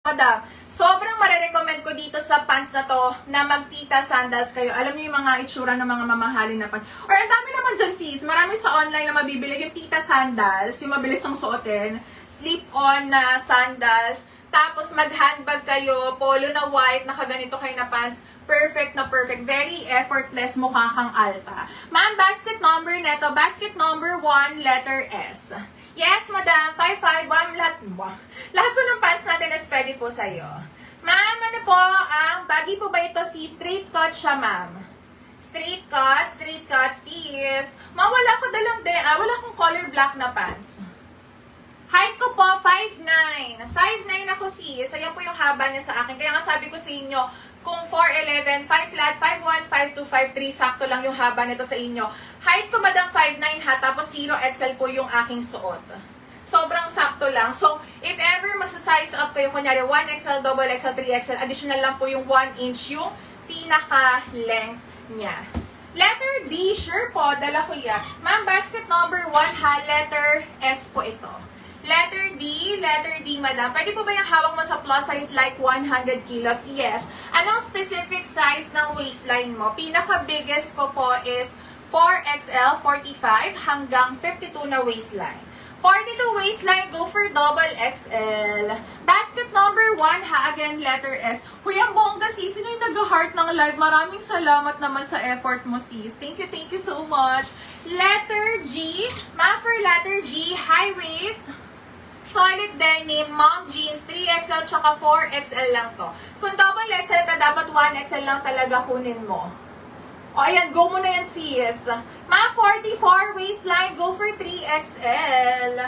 Madam, sobrang marirecommend ko dito sa pants na to na magtita sandals kayo. Alam niyo yung mga itsura ng mga mamahalin na pants. Or ang dami naman dyan sis, marami sa online na mabibili yung tita sandals, yung mabilis ng suotin, slip-on na sandals, tapos mag-handbag kayo, polo na white, nakaganito kayo na pants, perfect na perfect, very effortless, mukha kang alta. Ma'am, basket number neto, basket number 1, letter S. Yes, madam, 551, lahat po ng pants natin is pwede po sa'yo. Ma'am, ano po, ang baggy po ba ito si straight cut siya, ma'am? Straight cut, sis. Ma'am, wala wala akong color black na pants. Height ko po, 5'9". 5'9 ako sis. Ayan po yung haba niya sa akin. Kaya nga sabi ko sa inyo, kung 4'11", 5 flat, 5'1", 5'2", 5'3", sakto lang yung haba nito sa inyo. Height ko madam 5'9 ha, tapos 0XL po yung aking suot. Sobrang sakto lang. So, if ever magsa-size up kayo, kunyari 1XL, XXL, 3XL, additional lang po yung 1 inch yung pinaka-length niya. Letter D, sure po, dala ko yan. Ma'am, basket number 1 ha, letter S po ito. Letter D, madam. Pwede po ba yung hawak mo sa plus size like 100 kilos? Yes. Anong specific size ng waistline mo? Pinaka-biggest ko po is 4XL, 45 hanggang 52 na waistline. 42 waistline, go for double XL. Basket number 1 ha, again, letter S. Huy, ang bongga sis, sino yung nag-heart ng live? Maraming salamat naman sa effort mo sis. Thank you so much. Letter G, ma for letter G, high waist, solid denim, mom jeans, 3XL tsaka 4XL lang to. Kung double XL ka, dapat 1XL lang talaga kunin mo. O ayan, go mo na yan sis. Ma, 44 waistline, go for 3XL.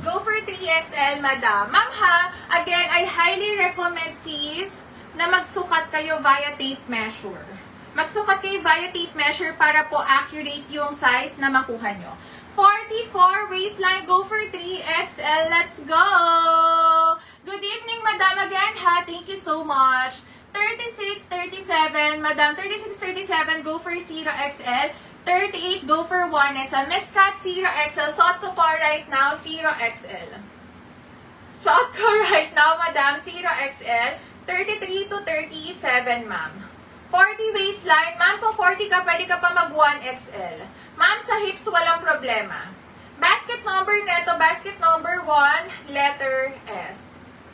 Go for 3XL, madam. Ma'am ha, again, I highly recommend sis na magsukat kayo via tape measure. Magsukat kayo via tape measure para po accurate yung size na makuha nyo. 44 waistline, go for 3XL. Let's go! Good evening, madam. Again, ha. Thank you so much. 36, 37, madam. 36, 37, go for 0XL. 38, go for 1XL. Miss Cat, 0XL. Suot ko po right now, 0XL. Suot ko right now, madam, 0XL. 33 to 37, ma'am. 40 waistline. Ma'am, kung 40 ka, pwede ka pa mag 1XL. Ma'am, sa hips, walang problema. Basket number neto, basket number 1, letter S.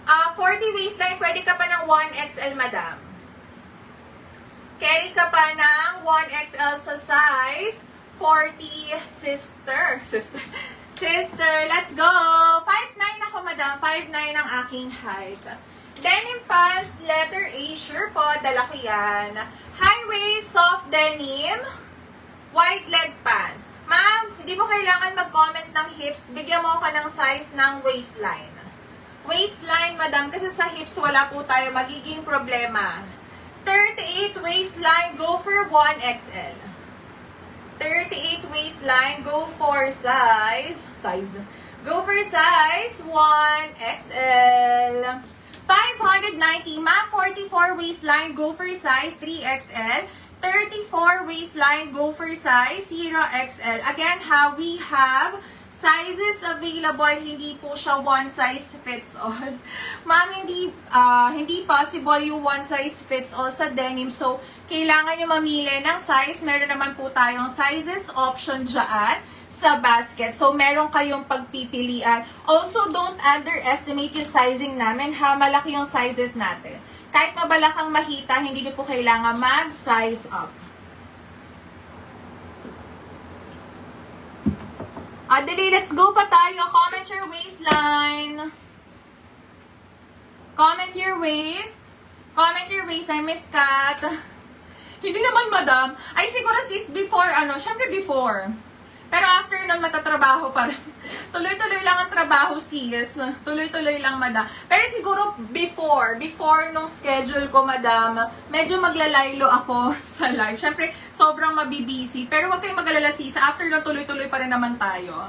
40 waistline, pwede ka pa ng 1XL, madam. Carry ka pa ng 1XL sa size 40, sister. Let's go! 5'9 ako, madam. 5'9 ang aking height. Denim pants, letter A, sure po, dala ko yan. High waist, soft denim, wide leg pants. Ma'am, hindi mo kailangan mag-comment ng hips, bigyan mo ka ng size ng waistline. Waistline, madam, kasi sa hips wala po tayo magiging problema. 38 waistline, go for 1XL. 38 waistline, go for go for size 1XL. 590, ma'am, 44 waistline, go for size 3XL. 34 waistline, go for size 0XL. Again, we have sizes available, hindi po siya one size fits all. Ma'am, hindi possible yung one size fits all sa denim. So, kailangan nyo mamili ng size. Meron naman po tayong sizes option dyan sa basket. So, meron kayong pagpipilian. Also, don't underestimate yung sizing namin ha. Malaki yung sizes natin. Kahit mabala kang mahita, hindi nyo po kailangan mag-size up. Adali, let's go pa tayo. Comment your waistline. Comment your waist. Comment your waistline, Miss Kat. Hindi naman, madam. Ay, siguro sis, before, syempre before. Pero after nun, matatrabaho pa rin. Tuloy-tuloy lang ang trabaho, sis. Tuloy-tuloy lang, madam. Pero siguro before nung schedule ko, madam, medyo maglalaylo ako sa live. Syempre, sobrang mabibisi. Pero huwag kayong mag-alala, sis. After nun, tuloy-tuloy pa rin naman tayo.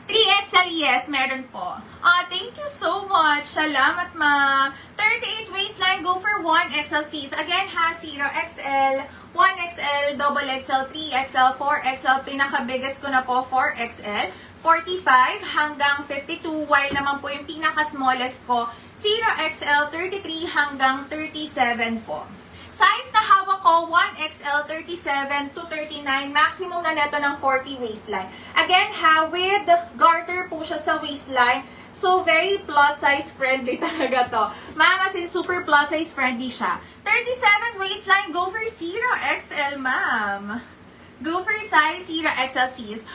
3XL, yes, meron po. Thank you so much. Salamat, ma. 38 waistline, go for 1XL, sis. Again, 0XL, 1XL, XXL, 3XL, 4XL. Pinaka-biggest ko na po, 4XL. 45 hanggang 52, while naman po yung pinaka-smallest ko, 0XL 33 hanggang 37 po. Size na hawak ko, 1XL 37 to 39, maximum na neto ng 40 waistline. Again ha, with garter po siya sa waistline, so very plus size friendly talaga to. Ma'am, as in super plus size friendly siya. 37 waistline, go for 0XL ma'am. Go for size 0XL sis.